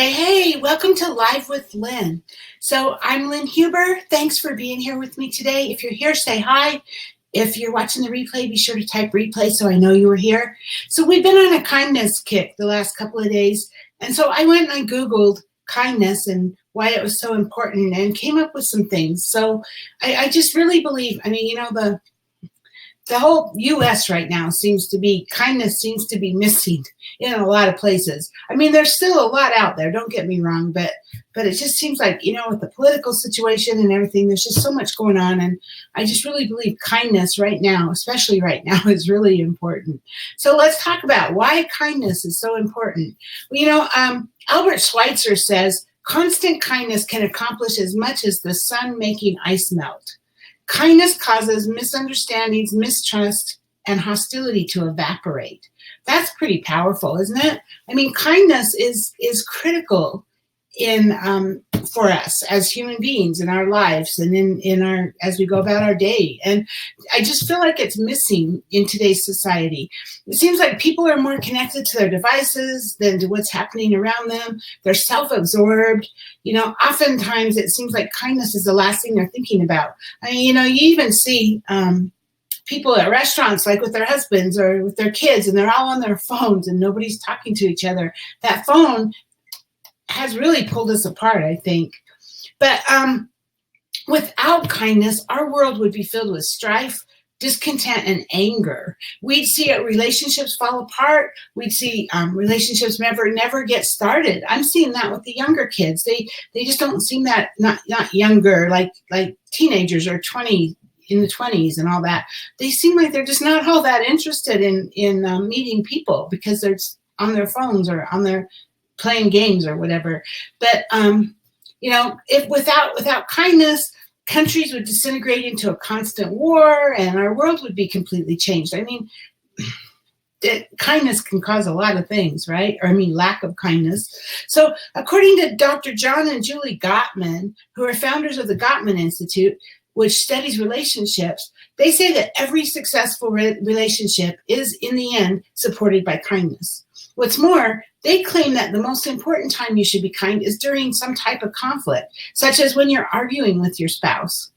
Hey, welcome to Live with Lynn. So I'm Lynn Huber. Thanks for being here with me today. If you're here, say hi. If you're watching the replay, be sure to type replay so I know you were here. So we've been on a kindness kick the last couple of days. And so I went and I Googled kindness and why it was so important and came up with some things. So I just really believe, the whole U.S. right now kindness seems to be missing in a lot of places. I mean, there's still a lot out there, don't get me wrong, but it just seems like, with the political situation and everything, there's just so much going on. And I just really believe kindness right now, especially right now, is really important. So let's talk about why kindness is so important. Well, Albert Schweitzer says, constant kindness can accomplish as much as the sun making ice melt. Kindness causes misunderstandings, mistrust, and hostility to evaporate. That's pretty powerful, isn't it? I mean, kindness is critical for us as human beings in our lives and as we go about our day. And I just feel like it's missing in today's society. It seems like people are more connected to their devices than to what's happening around them. They're self-absorbed. Oftentimes it seems like kindness is the last thing they're thinking about. I mean, you even see people at restaurants, like with their husbands or with their kids, and they're all on their phones and nobody's talking to each other. That phone has really pulled us apart, I think. But without kindness, our world would be filled with strife, discontent, and anger. We'd see relationships fall apart. We'd see relationships never get started. I'm seeing that with the younger kids. They just don't seem that, not younger, like teenagers or in the 20s and all that. They seem like they're just not all that interested in meeting people because they're on their phones or on their playing games or whatever. But if without kindness, countries would disintegrate into a constant war and our world would be completely changed. I mean, kindness can cause a lot of things, right? Lack of kindness. So according to Dr. John and Julie Gottman, who are founders of the Gottman Institute, which studies relationships, they say that every successful relationship is, in the end, supported by kindness. What's more, they claim that the most important time you should be kind is during some type of conflict, such as when you're arguing with your spouse.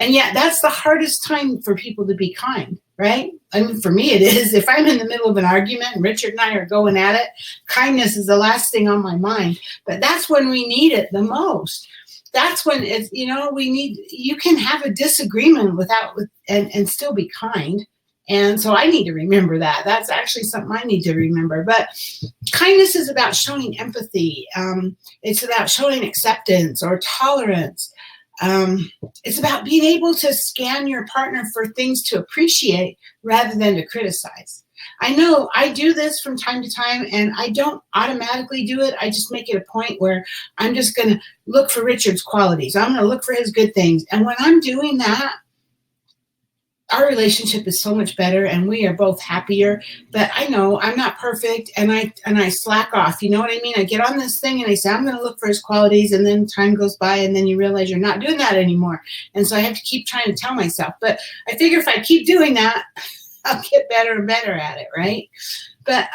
And yet that's the hardest time for people to be kind, right? I mean, for me it is. If I'm in the middle of an argument and Richard and I are going at it, kindness is the last thing on my mind. But that's when we need it the most. That's when it's, you can have a disagreement and still be kind. And so I need to remember that. That's actually something I need to remember. But kindness is about showing empathy. It's about showing acceptance or tolerance. It's about being able to scan your partner for things to appreciate rather than to criticize. I know I do this from time to time, and I don't automatically do it. I just make it a point where I'm just going to look for Richard's qualities. I'm going to look for his good things. And when I'm doing that, our relationship is so much better and we are both happier. But I know I'm not perfect and I slack off. You know what I mean? I get on this thing and I say, I'm going to look for his qualities, and then time goes by and then you realize you're not doing that anymore. And so I have to keep trying to tell myself. But I figure if I keep doing that, I'll get better and better at it, right? But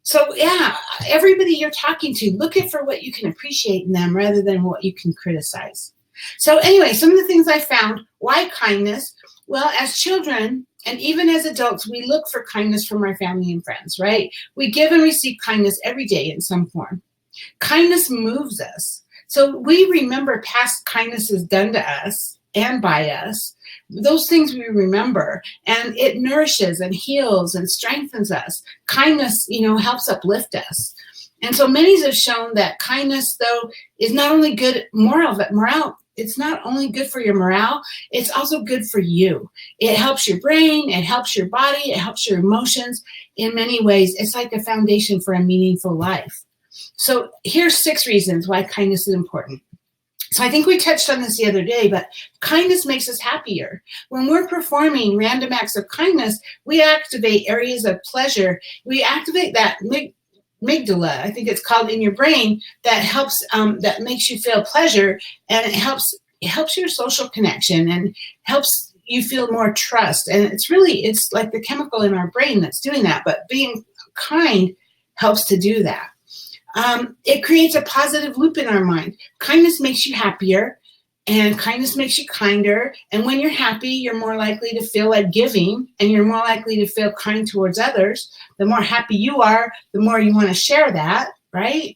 so yeah, everybody you're talking to, look at for what you can appreciate in them rather than what you can criticize. So anyway, some of the things I found, why kindness? Well, as children and even as adults, we look for kindness from our family and friends, right? We give and receive kindness every day in some form. Kindness moves us. So we remember past kindnesses done to us and by us. Those things we remember, and it nourishes and heals and strengthens us. Kindness, helps uplift us. And so many have shown that kindness, though, is not only good morale. It's not only good for your morale, it's also good for you. It helps your brain, it helps your body, it helps your emotions in many ways. It's like a foundation for a meaningful life. So here's 6 reasons why kindness is important. So I think we touched on this the other day, but kindness makes us happier. When we're performing random acts of kindness, we activate areas of pleasure. We activate that amygdala, I think it's called, in your brain, that helps, that makes you feel pleasure, and it helps your social connection and helps you feel more trust. And it's like the chemical in our brain that's doing that, but being kind helps to do that. It creates a positive loop in our mind. Kindness makes you happier, and kindness makes you kinder. And when you're happy, you're more likely to feel like giving, and you're more likely to feel kind towards others. The more happy you are, the more you want to share that, right?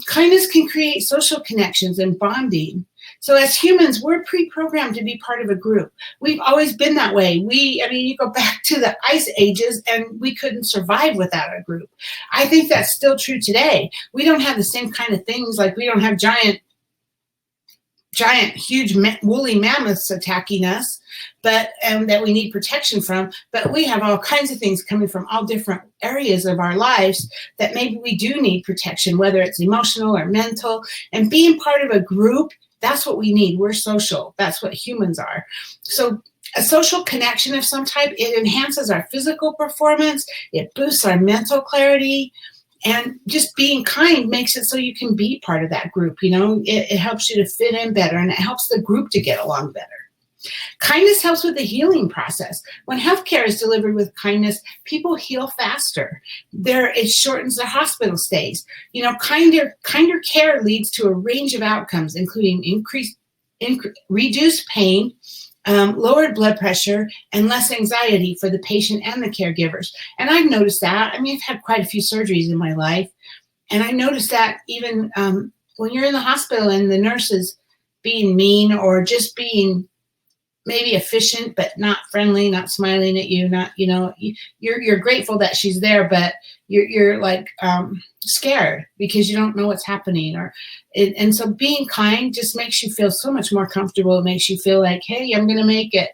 Kindness can create social connections and bonding. So as humans, we're pre-programmed to be part of a group. We've always been that way. You go back to the ice ages and we couldn't survive without a group. I think that's still true today. We don't have the same kind of things, like we don't have giant, huge woolly mammoths attacking us, but that we need protection from. But we have all kinds of things coming from all different areas of our lives that maybe we do need protection, whether it's emotional or mental. And being part of a group, that's what we need. We're social. That's what humans are. So a social connection of some type, it enhances our physical performance. It boosts our mental clarity. And just being kind makes it so you can be part of that group. It helps you to fit in better, and it helps the group to get along better. Kindness helps with the healing process. When healthcare is delivered with kindness, people heal faster. It shortens their hospital stays. Kinder care leads to a range of outcomes, including reduced pain, lowered blood pressure, and less anxiety for the patient and the caregivers. And I've noticed that. I've had quite a few surgeries in my life, and I noticed that even when you're in the hospital and the nurse is being mean or just being maybe efficient but not friendly, not smiling at you, you're grateful that she's there, but you're like scared because you don't know what's happening. And so being kind just makes you feel so much more comfortable. It makes you feel like, hey, I'm gonna make it.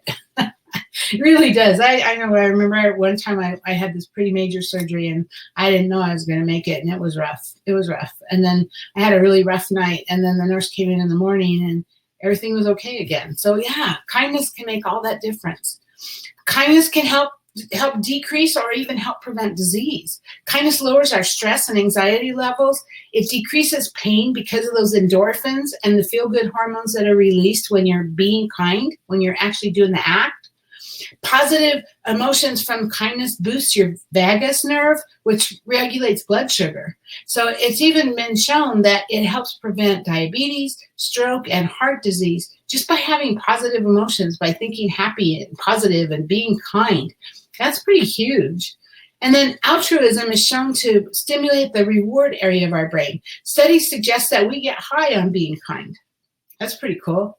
It really does. I remember one time I had this pretty major surgery and I didn't know I was going to make it, and it was rough. And then I had a really rough night, and then the nurse came in the morning and everything was okay again. So yeah, kindness can make all that difference. Kindness can help decrease or even help prevent disease. Kindness lowers our stress and anxiety levels. It decreases pain because of those endorphins and the feel-good hormones that are released when you're being kind, when you're actually doing the act. Positive emotions from kindness boosts your vagus nerve, which regulates blood sugar. So it's even been shown that it helps prevent diabetes, stroke, and heart disease just by having positive emotions, by thinking happy and positive and being kind. That's pretty huge. And then altruism is shown to stimulate the reward area of our brain. Studies suggest that we get high on being kind. That's pretty cool.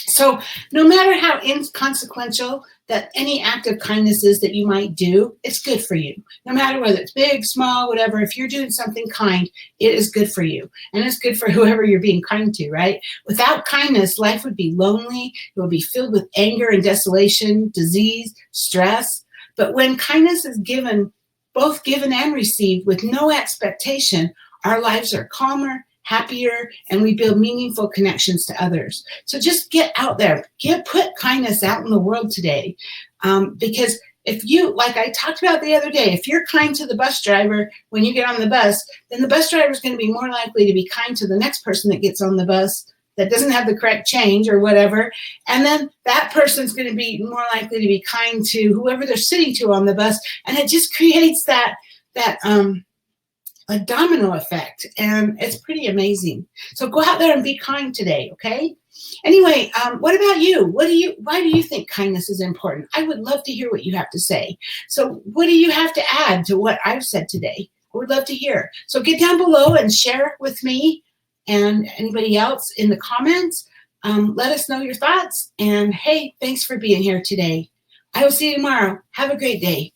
So no matter how inconsequential that any act of kindness is that you might do, it's good for you. No matter whether it's big, small, whatever, if you're doing something kind, it is good for you. And it's good for whoever you're being kind to, right? Without kindness, life would be lonely. It would be filled with anger and desolation, disease, stress. But when kindness is given, both given and received with no expectation, our lives are calmer, happier, and we build meaningful connections to others. So just get out there, put kindness out in the world today. Because if you, like I talked about the other day, if you're kind to the bus driver when you get on the bus, then the bus driver is going to be more likely to be kind to the next person that gets on the bus that doesn't have the correct change or whatever. And then that person's going to be more likely to be kind to whoever they're sitting to on the bus. And it just creates that a domino effect, and it's pretty amazing. So go out there and be kind today, okay? Anyway, what about you? Why do you think kindness is important? I would love to hear what you have to say. So what do you have to add to what I've said today? I would love to hear. So get down below and share with me and anybody else in the comments. Let us know your thoughts. And hey, thanks for being here today. I will see you tomorrow. Have a great day.